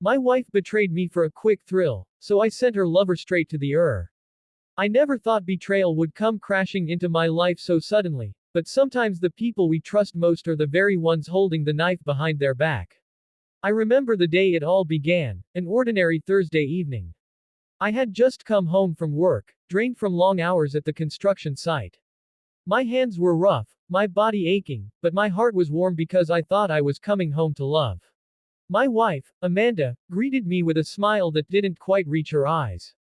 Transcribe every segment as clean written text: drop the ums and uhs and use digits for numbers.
My wife betrayed me for a quick thrill, so I sent her lover straight to the I never thought betrayal would come crashing into my life so suddenly, but sometimes the people we trust most are the very ones holding the knife behind their back. I remember the day it all began, an ordinary Thursday evening. I had just come home from work, drained from long hours at the construction site. My hands were rough, my body aching, but my heart was warm because I thought I was coming home to love. My wife, Amanda, greeted me with a smile that didn't quite reach her eyes.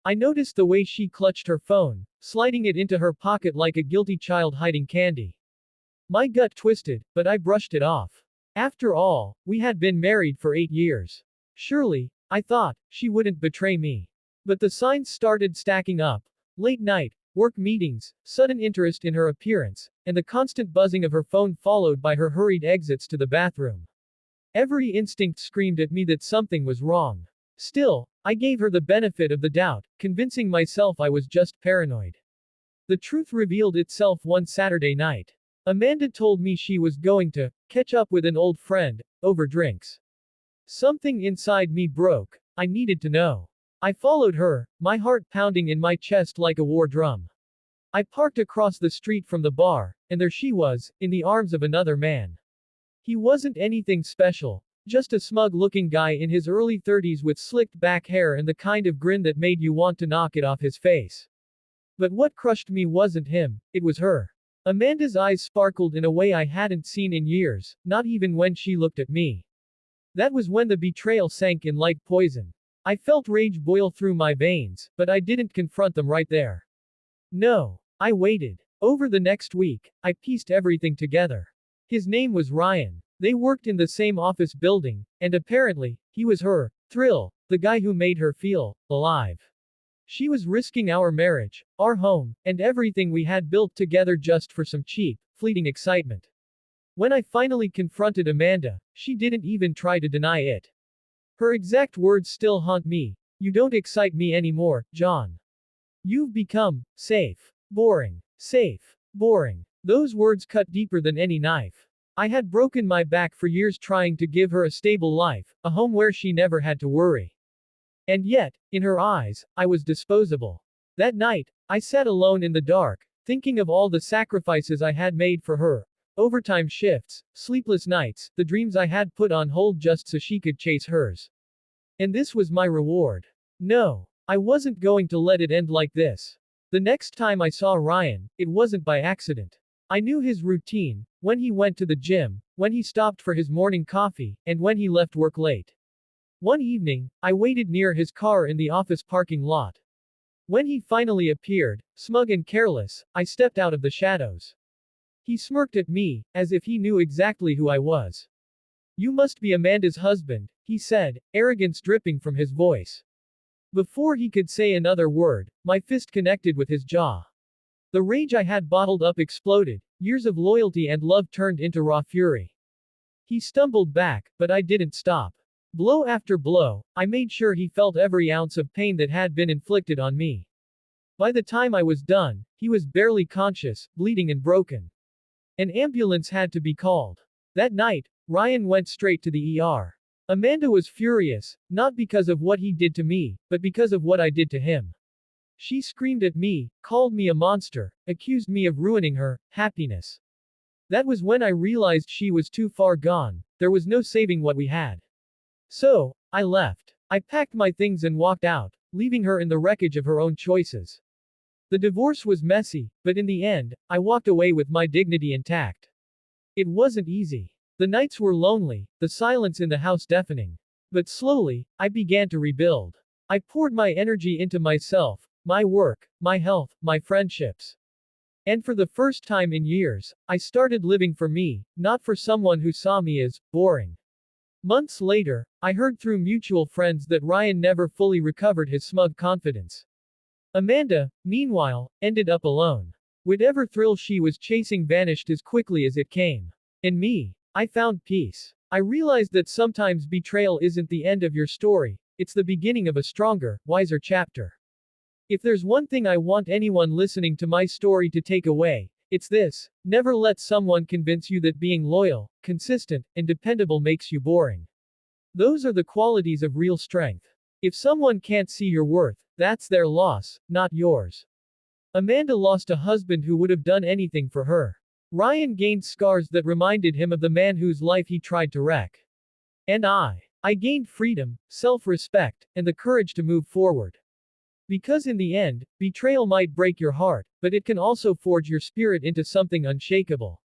I noticed the way she clutched her phone, sliding it into her pocket like a guilty child hiding candy. My gut twisted, but I brushed it off. After all, we had been married for 8 years. Surely, I thought, she wouldn't betray me. But the signs started stacking up. Late night, work meetings, sudden interest in her appearance, and the constant buzzing of her phone followed by her hurried exits to the bathroom. Every instinct screamed at me that something was wrong. Still, I gave her the benefit of the doubt, convincing myself I was just paranoid. The truth revealed itself one Saturday night. Amanda told me she was going to catch up with an old friend over drinks. Something inside me broke. I needed to know. I followed her, my heart pounding in my chest like a war drum. I parked across the street from the bar, and there she was, in the arms of another man. He wasn't anything special, just a smug-looking guy in his early 30s with slicked back hair and the kind of grin that made you want to knock it off his face. But what crushed me wasn't him, it was her. Amanda's eyes sparkled in a way I hadn't seen in years, not even when she looked at me. That was when the betrayal sank in like poison. I felt rage boil through my veins, but I didn't confront them right there. No. I waited. Over the next week, I pieced everything together. His name was Ryan. They worked in the same office building, and apparently, he was her thrill, the guy who made her feel alive. She was risking our marriage, our home, and everything we had built together just for some cheap, fleeting excitement. When I finally confronted Amanda, she didn't even try to deny it. Her exact words still haunt me. "You don't excite me anymore, John. You've become safe. Boring. Safe. Boring." Those words cut deeper than any knife. I had broken my back for years trying to give her a stable life, a home where she never had to worry. And yet, in her eyes, I was disposable. That night, I sat alone in the dark, thinking of all the sacrifices I had made for her. Overtime shifts, sleepless nights, the dreams I had put on hold just so she could chase hers. And this was my reward. No, I wasn't going to let it end like this. The next time I saw Ryan, it wasn't by accident. I knew his routine, when he went to the gym, when he stopped for his morning coffee, and when he left work late. One evening, I waited near his car in the office parking lot. When he finally appeared, smug and careless, I stepped out of the shadows. He smirked at me, as if he knew exactly who I was. "You must be Amanda's husband," he said, arrogance dripping from his voice. Before he could say another word, my fist connected with his jaw. The rage I had bottled up exploded, years of loyalty and love turned into raw fury. He stumbled back, but I didn't stop. Blow after blow, I made sure he felt every ounce of pain that had been inflicted on me. By the time I was done, he was barely conscious, bleeding and broken. An ambulance had to be called. That night, Ryan went straight to the ER. Amanda was furious, not because of what he did to me, but because of what I did to him. She screamed at me, called me a monster, accused me of ruining her happiness. That was when I realized she was too far gone. There was no saving what we had. So, I left. I packed my things and walked out, leaving her in the wreckage of her own choices. The divorce was messy, but in the end, I walked away with my dignity intact. It wasn't easy. The nights were lonely, the silence in the house deafening. But slowly, I began to rebuild. I poured my energy into myself, my work, my health, my friendships. And for the first time in years, I started living for me, not for someone who saw me as boring. Months later, I heard through mutual friends that Ryan never fully recovered his smug confidence. Amanda, meanwhile, ended up alone. Whatever thrill she was chasing vanished as quickly as it came. In me, I found peace. I realized that sometimes betrayal isn't the end of your story, it's the beginning of a stronger, wiser chapter. If there's one thing I want anyone listening to my story to take away, it's this: never let someone convince you that being loyal, consistent, and dependable makes you boring. Those are the qualities of real strength. If someone can't see your worth, that's their loss, not yours. Amanda lost a husband who would have done anything for her. Ryan gained scars that reminded him of the man whose life he tried to wreck. And I gained freedom, self-respect, and the courage to move forward. Because in the end, betrayal might break your heart, but it can also forge your spirit into something unshakable.